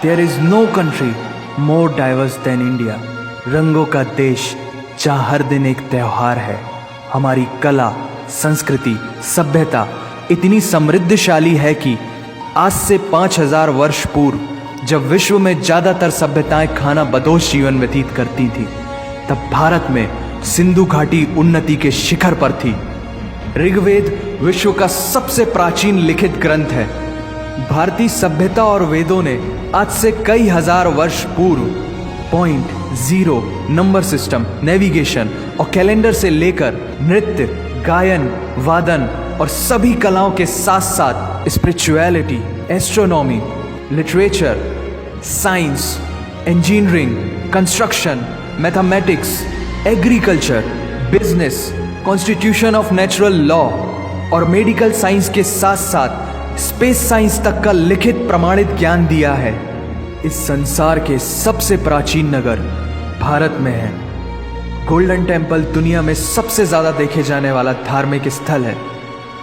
There is no country more diverse than India. रंगों का देश जहाँ हर दिन एक त्योहार है। हमारी कला, संस्कृति, सभ्यता इतनी समृद्धशाली है कि आज से 5000 वर्ष पूर्व जब विश्व में ज़्यादातर सभ्यताएं खाना बदोश जीवन व्यतीत करती थी, तब भारत में सिंधु घाटी उन्नति के शिखर पर थी। ऋग्वेद विश्व का सबसे प्राचीन लिखित ग्रंथ है। भारतीय सभ्यता और वेदों ने आज से कई हजार वर्ष पूर्व point, zero, number system, navigation और कैलेंडर से लेकर नृत्य, गायन, वादन और सभी कलाओं के साथ साथ spirituality, astronomy, literature, science, engineering, construction, mathematics, agriculture, business, constitution of natural law और मेडिकल साइंस के साथ साथ स्पेस साइंस तक का लिखित प्रमाणित ज्ञान दिया है। इस संसार के सबसे प्राचीन नगर भारत में है। गोल्डन टेम्पल दुनिया में सबसे ज्यादा देखे जाने वाला धार्मिक स्थल है,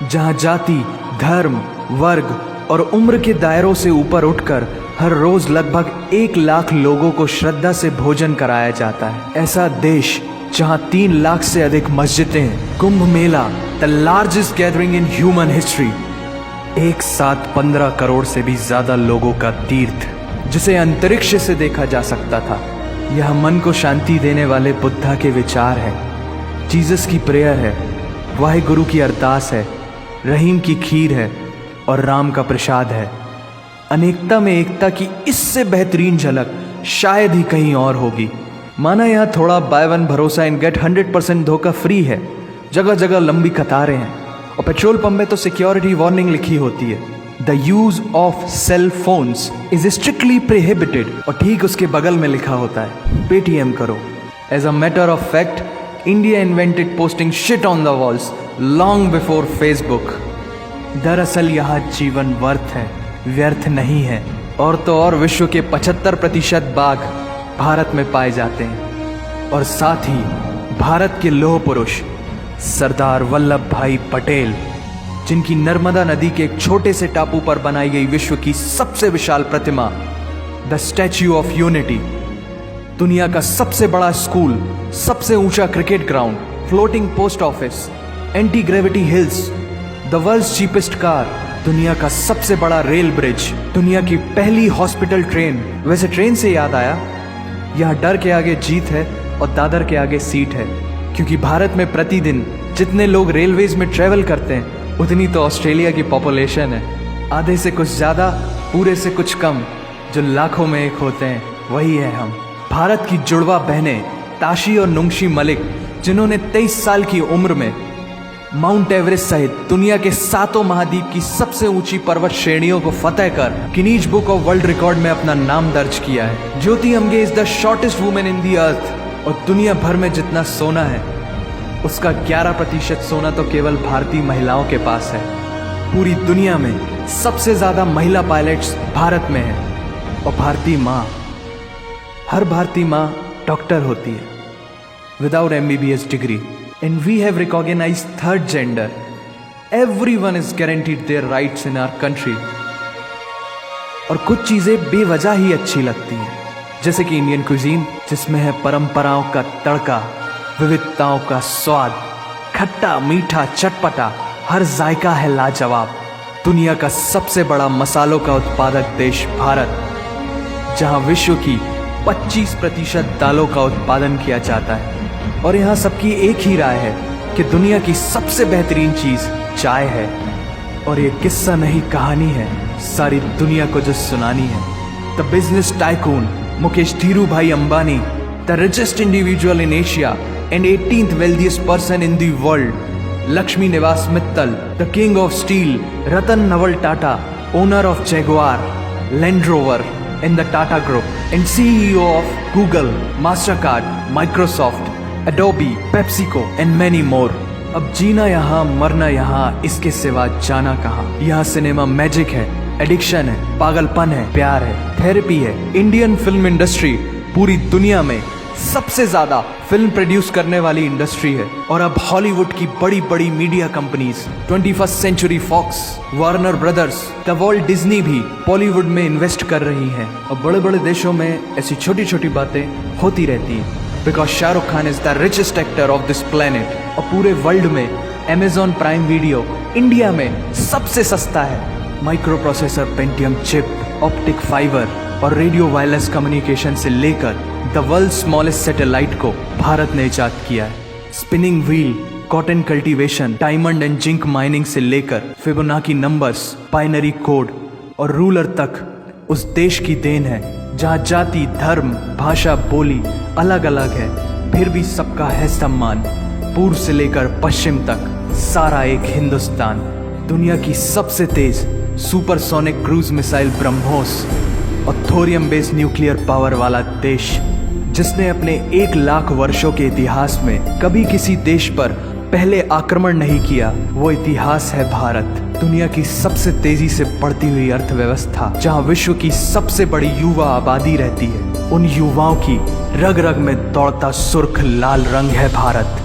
जहां जाति, धर्म, वर्ग और उम्र के दायरों से ऊपर उठकर हर रोज लगभग 1 लाख लोगों को श्रद्धा से भोजन कराया जाता है। ऐसा देश जहां 3 लाख से अधिक मस्जिदें, Kumbh Mela, the largest gathering in human history, एक साथ 15 करोड़ से भी ज्यादा लोगों का तीर्थ, जिसे अंतरिक्ष से देखा जा सकता था। यह मन को शांति देने वाले बुद्धा के विचार है, जीसस की प्रेयर है, वाहिगुरु की अरदास है, रहीम की खीर है और राम का प्रसाद है। अनेकता में एकता की इससे बेहतरीन झलक शायद ही कहीं और होगी। माना यहाँ थोड़ा बाय वन भरोसा एंड गेट 100% धोखा फ्री है। जगह जगह लंबी कतारें हैं और पेट्रोल पंप में तो सिक्योरिटी वार्निंग लिखी होती है, the use of cell phones is strictly prohibited, और ठीक उसके बगल में लिखा होता है पेटीएम करो। As a matter of fact, India invented posting shit on the walls long before Facebook. दरअसल यहाँ जीवन वर्थ है, व्यर्थ नहीं है। और तो और विश्व के 75% बाघ भारत में पाए जाते हैं। और साथ ही भारत के लौह पुरुष सरदार वल्लभ भाई पटेल, जिनकी नर्मदा नदी के एक छोटे से टापू पर बनाई गई विश्व की सबसे विशाल प्रतिमा द स्टैच्यू ऑफ यूनिटी, दुनिया का सबसे बड़ा स्कूल, सबसे ऊंचा cricket ground, floating post office, anti gravity hills, the world's cheapest car, दुनिया का सबसे बड़ा रेल ब्रिज, दुनिया की पहली हॉस्पिटल ट्रेन। वैसे ट्रेन से याद आया, यहाँ डर के आगे जीत है और दादर के आगे सीट है, क्योंकि भारत में प्रतिदिन जितने लोग रेलवेज में ट्रेवल करते हैं उतनी तो ऑस्ट्रेलिया की पॉपुलेशन है। आधे से कुछ ज़्यादा, पूरे से कुछ कम, जो लाखों में एक होते हैं वही है हम। भारत की जुड़वा बहनें ताशी और नुंगशी मलिक, जिन्होंने 23 साल की उम्र में माउंट एवरेस्ट सहित दुनिया के 7 महाद्वीप की सबसे ऊंची पर्वत श्रेणियों को फतेह कर Guinness book of world record में अपना नाम दर्ज किया है। Jyoti Amge is the shortest women in the earth, और दुनिया भर में जितना सोना है उसका 11% सोना तो केवल भारतीय महिलाओं के पास है। पूरी दुनिया में सबसे ज्यादा महिला पायलट्स भारत में हैं। और भारतीय माँ, हर भारतीय माँ डॉक्टर होती है without MBBS degree. And we have recognized third gender. Everyone is guaranteed their rights in our country. और कुछ चीजें बेवजह ही अच्छी लगती हैं, जैसे कि इंडियन क्विजीन, जिसमें है परंपराओं का तड़का, विविधताओं का स्वाद, खट्टा, मीठा, चटपटा, हर जायका है लाजवाब। दुनिया का सबसे बड़ा मसालों का उत्पादक देश भारत, जहां विश्व की 25% दालों का उत्पादन किया जाता है। और यहाँ सबकी एक ही राय है कि दुनिया की सबसे बेहतरीन चीज चाय है। और ये किस्सा नहीं, कहानी है, सारी दुनिया को जो सुनानी है। The business tycoon Mukesh Dhirubhai Ambani, the richest individual in Asia and 18th wealthiest person in the world, Lakshmi Niwas Mittal, the king of steel Ratan Naval Tata, owner of Jaguar, Land Rover and the Tata group and CEO of Google, Mastercard, Microsoft, Adobe, PepsiCo and many more। अब जीना यहाँ, मरना यहाँ, इसके सिवा जाना कहाँ। यहाँ cinema magic है, एडिक्शन है, पागलपन है, प्यार है, थेरेपी है। इंडियन फिल्म इंडस्ट्री पूरी दुनिया में सबसे ज्यादा फिल्म प्रोड्यूस करने वाली इंडस्ट्री है। और अब हॉलीवुड की बड़ी बड़ी media companies 21st century Fox, Warner Brothers, the Walt Disney भी बॉलीवुड में इन्वेस्ट कर रही हैं। और बड़े बड़े देशों में ऐसी छोटी छोटी बातें होती रहती हैं, because Shahrukh Khan is the richest actor of this planet. और पूरे वर्ल्ड में Amazon प्राइम वीडियो इंडिया में सबसे सस्ता है। Micro processor Pentium chip, optic fibre और रेडियो वायरलेस कम्युनिकेशन से लेकर द वर्ल्ड स्मॉलेस्ट सैटेलाइट को भारत ने इजाद किया है। Spinning wheel, cotton cultivation, diamond and zinc mining से लेकर फिबोनाची नंबर्स, बाइनरी कोड और रूलर तक उस देश की देन है जहाँ जाति, धर्म, भाषा, बोली अलग अलग है, फिर भी सबका है सम्मान। पूर्व से लेकर पश्चिम तक सारा एक हिंदुस्तान। दुनिया की सबसे तेज सुपरसोनिक क्रूज मिसाइल ब्रह्मोस और थोरियम बेस्ड न्यूक्लियर पावर वाला देश, जिसने अपने 1,00,000 वर्षों के इतिहास में कभी किसी देश पर पहले आक्रमण नहीं किया, वो इतिहास है भारत। दुनिया की सबसे तेजी से बढ़ती हुई अर्थव्यवस्था, जहां विश्व की सबसे बड़ी युवा आबादी रहती है, उन युवाओं की रग रग में दौड़ता सुर्ख लाल रंग है भारत।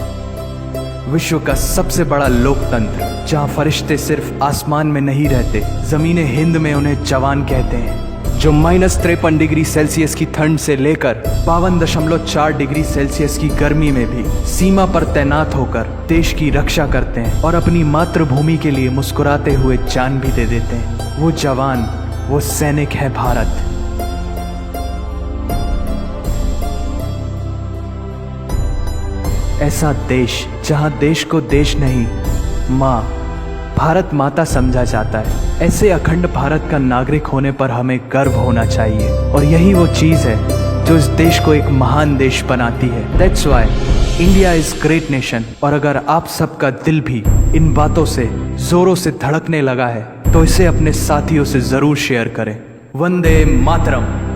विश्व का सबसे बड़ा लोकतंत्र, जहां फरिश्ते सिर्फ आसमान में नहीं रहते, जमीने हिंद में उन्हें जवान कहते हैं, जो -53 डिग्री सेल्सियस की ठंड से लेकर 52.4 डिग्री सेल्सियस की गर्मी में भी सीमा पर तैनात होकर देश की रक्षा करते हैं और अपनी मातृभूमि के लिए मुस्कुराते हुए जान भी दे देते हैं। वो जवान, वो सैनिक है भारत। ऐसा देश जहां देश को देश नहीं, माँ, भारत माता समझा जाता है। ऐसे अखंड भारत का नागरिक होने पर हमें गर्व होना चाहिए, और यही वो चीज़ है जो इस देश को एक महान देश बनाती है। That's why India is great nation. और अगर आप सबका दिल भी इन बातों से जोरों से धड़कने लगा है, तो इसे अपने साथियों से जरूर शेयर करें। वंदे मातरम।